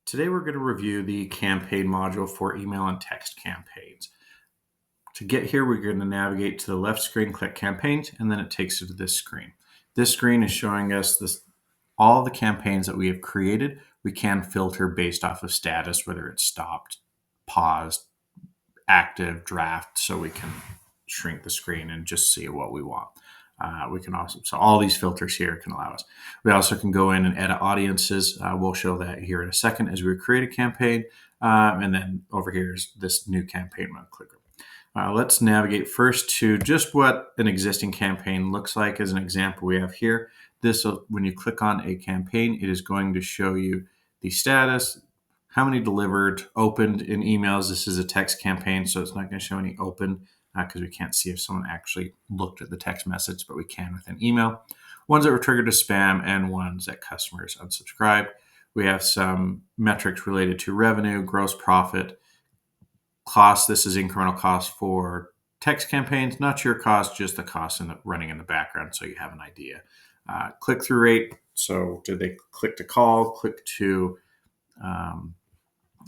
Today we're going to review the campaign module for email and text campaigns. To get here, we're going to navigate to the left screen, click campaigns, and then it takes you to this screen. This screen is showing us all the campaigns that we have created. We can filter based off of status, whether it's stopped, paused, active, draft, so we can shrink the screen and just see what we want. We can also, so all these filters here can allow us. We also can go in and edit audiences. We'll show that here in a second as we create a campaign. And then over here is this new campaign mode clicker. Let's navigate first to just what an existing campaign looks like. As an example, we have here, when you click on a campaign, it is going to show you the status, how many delivered, opened in emails. This is a text campaign, so it's not going to show any open because we can't see if someone actually looked at the text message, but we can with an email. Ones that were triggered to spam and ones that customers unsubscribed. We have some metrics related to revenue, gross profit, cost. This is incremental cost for text campaigns, not your cost, just the cost running in the background, so you have an idea. Click-through rate. So did they click to call, click to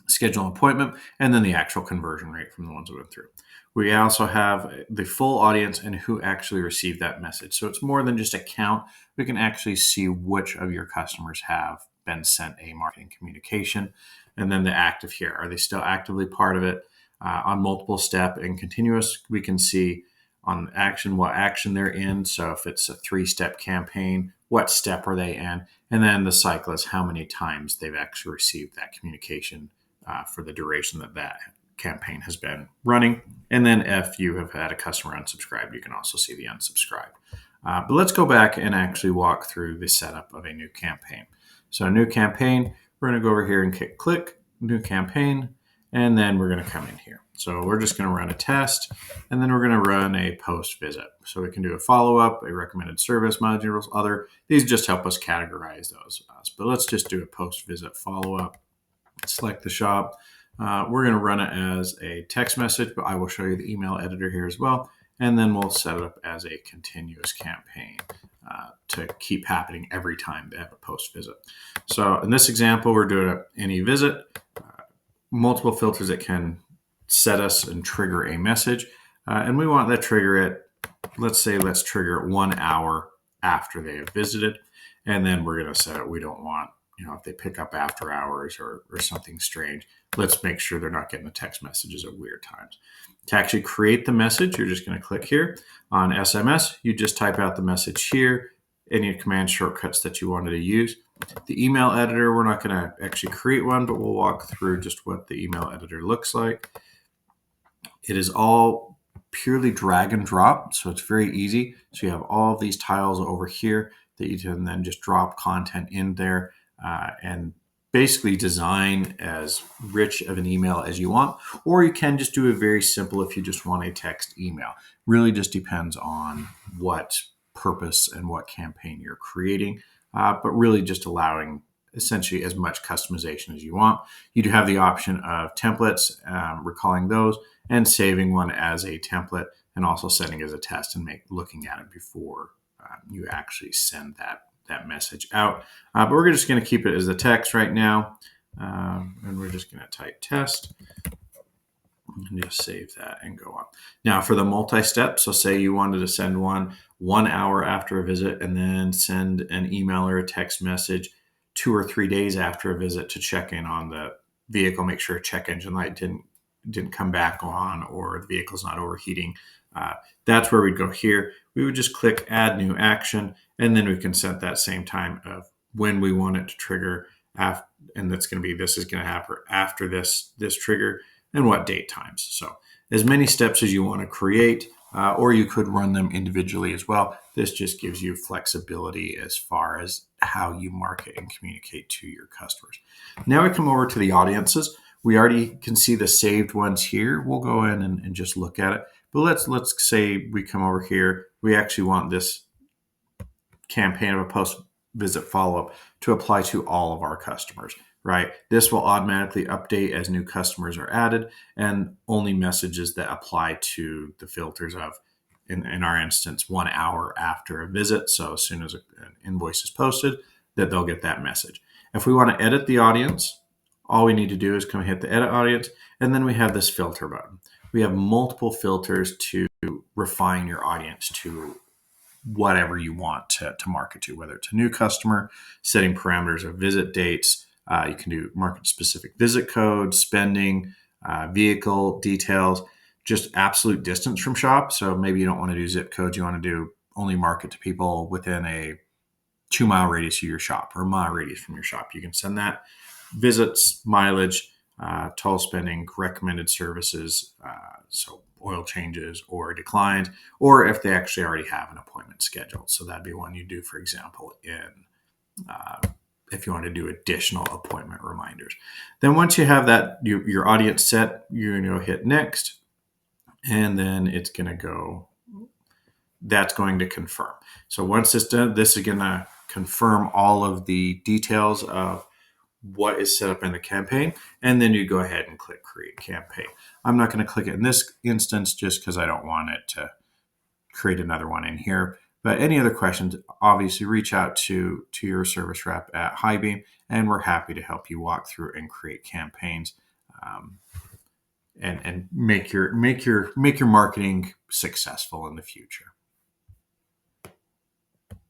schedule an appointment, and then the actual conversion rate from the ones that went through. We also have the full audience and who actually received that message. So it's more than just a count. We can actually see which of your customers have been sent a marketing communication. And then the active here. Are they still actively part of it? On multiple step and continuous, we can see on action what action they're in. So if it's a 3-step campaign, what step are they in? And then the cycle is how many times they've actually received that communication for the duration that campaign has been running. And then if you have had a customer unsubscribe, you can also see the unsubscribe. But let's go back and actually walk through the setup of a new campaign. So a new campaign, we're going to go over here and click new campaign, and then we're going to come in here. So we're just going to run a test, and then we're going to run a post visit. So we can do a follow-up, a recommended service, modules, other. These just help us categorize those. But let's just do a post visit follow-up. Select the shop. We're going to run it as a text message, but I will show you the email editor here as well. And then we'll set it up as a continuous campaign to keep happening every time they have a post visit. So in this example, we're doing any visit, multiple filters that can set us and trigger a message. And we want that trigger at, let's trigger it 1 hour after they have visited. And then we're going to set it, we don't want, if they pick up after hours or something strange, let's make sure they're not getting the text messages at weird times. To actually create the message, you're just going to click here. On SMS, you just type out the message here, any command shortcuts that you wanted to use. The email editor, we're not going to actually create one, but we'll walk through just what the email editor looks like. It is all purely drag and drop, so it's very easy. So you have all of these tiles over here that you can then just drop content in there and basically design as rich of an email as you want, or you can just do it very simple if you just want a text email. Really just depends on what purpose and what campaign you're creating, but really just allowing essentially as much customization as you want. You do have the option of templates, recalling those, and saving one as a template, and also setting as a test and looking at it before you actually send that message out. But we're just going to keep it as the text right now. And we're just going to type test and just save that and go on. Now for the multi-step, so say you wanted to send 1 hour after a visit and then send an email or a text message 2 or 3 days after a visit to check in on the vehicle, make sure check engine light didn't come back on or the vehicle's not overheating. That's where we'd go here. We would just click add new action, and then we can set that same time of when we want it to trigger, and that's going to be, this is going to happen after this trigger and what date times. So as many steps as you want to create, or you could run them individually as well. This just gives you flexibility as far as how you market and communicate to your customers. Now we come over to the audiences. We already can see the saved ones here. We'll go in and just look at it. But let's say we come over here. We actually want this campaign of a post-visit follow-up to apply to all of our customers, right? This will automatically update as new customers are added, and only messages that apply to the filters of, in our instance, 1 hour after a visit. So as soon as an invoice is posted, that they'll get that message. If we want to edit the audience, All we need to do is come hit the edit audience, and then we have this filter button. We have multiple filters to refine your audience to whatever you want to market to, whether it's a new customer, setting parameters of visit dates. You can do market specific visit codes, spending, vehicle details, just absolute distance from shop. So maybe you don't want to do zip codes. You want to do only market to people within a 2 mile radius of your shop or a mile radius from your shop. You can send that. Visits, mileage, total spending, recommended services, so oil changes or declines, or if they actually already have an appointment scheduled. So that'd be one you do, for example, if you want to do additional appointment reminders. Then once you have that, your audience set, you're going to go hit next, and then it's going to go. That's going to confirm. So once it's done, this is going to confirm all of the details of what is set up in the campaign, and then you go ahead and click create campaign. I'm not going to click it in this instance just because I don't want it to create another one in here. But any other questions, obviously reach out to your service rep at Highbeam, and we're happy to help you walk through and create campaigns, and make your marketing successful in the future.